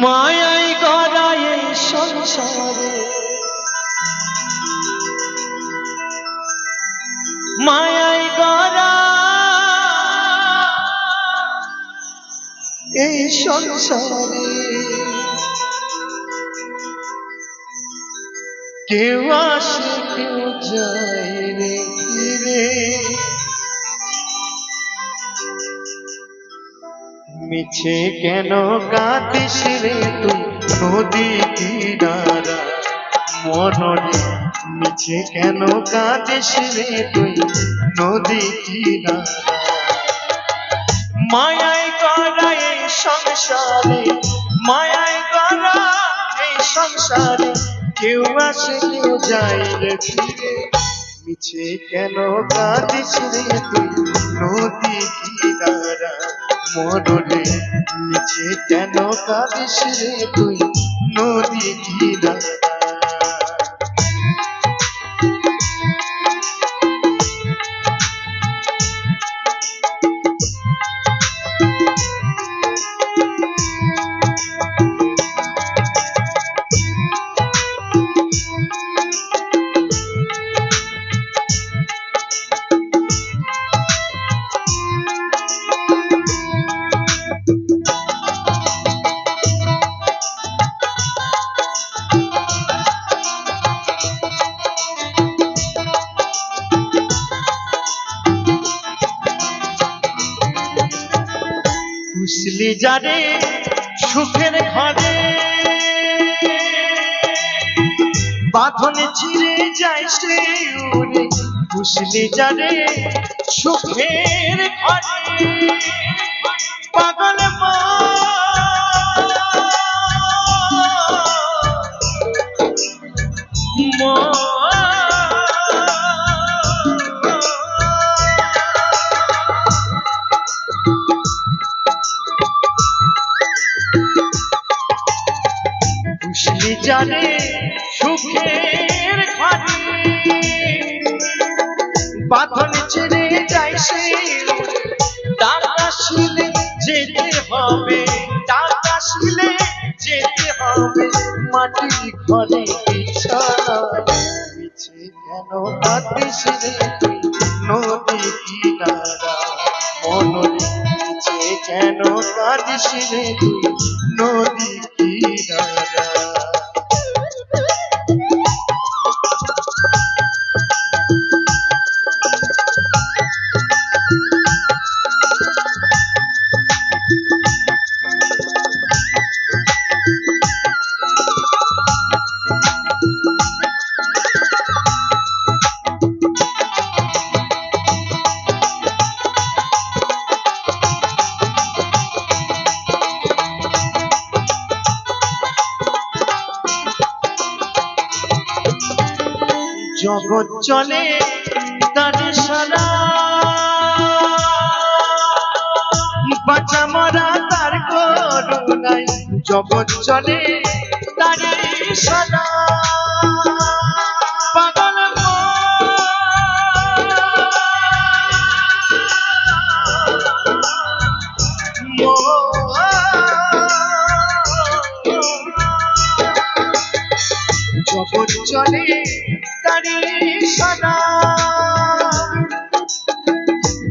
মায়াই গড়ায় সংসারে, মায়াই গড়া এই সংসারে, কেউ আসে কেউ যায় রে ফিরে। মিছে কেন কাঁদিস রে তুই নদী কিনারা মনরে, মিছে কেন কাঁদিস রে তুই নদী কিনারা। মায়াই গড়া এই সংসারে, মায়াই গড়া এই সংসারে, কেউ আসে কেউ যায় রে ফিরে। মিছে কেন কাঁদিস রে তুই নদী কিনারা মনরে, মিছে কেন কাঁদিস রে তুই নদী কিনারা। বুঝলি যারে সুখের ঘরে বাঁধন ছিঁড়ে যায় সে উড়ে, বুঝলি যারে সুখের ঘরে পাগল বুঝলি জানে সুখের ঘরে বাঁধন ছেড়ে যায় সে, ডাক আসিলে যেতে হবে, ডাক আসিলে যেতে হবে মাটির ঘরে বিছানা। মিছে কেন কাঁদিস রে তুই নদী কিনারা মনরে, মিছে কেন কাঁদিস রে তুই নদী কিনারা। জগৎ চলে তার সারা, বাঁচা মরা তার করুণায়, জগৎ চলে তার সারা পাগল জগৎ চলে তারি সাদা,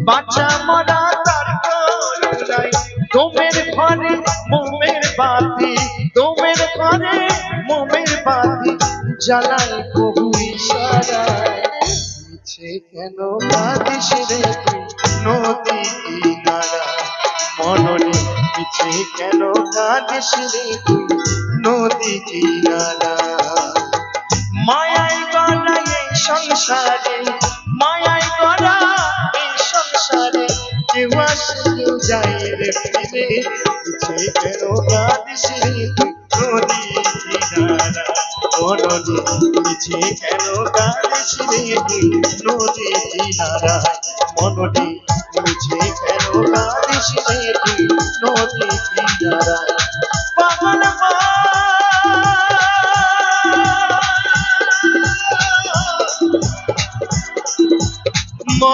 বাঁচা মরা তার করুণায়, তোমের ঘরে মোমের বাতি, তোমের ঘরে মোমের বাতি জ্বালায় বহু ইশারায়। মিছে কেন কাঁদিস রে তুই নদী কিনারা মনরে, মিছে কেন কাঁদিস রে তুই নদী কিনারা। মায়াই গড়া এই সংসারে, মায়াই গড়া এই সংসারে, কেউ আসে কেউ যায় রে ফিরে, মিছে কেন কাঁদিস রে তুই নদী কিনারা, ও নদী মিছে কেন কাঁদিস রে তুই নদী কিনারায়, মনটি মিছে কেন কাঁদিস রে তুই নদী কিনারায়। পাগল মা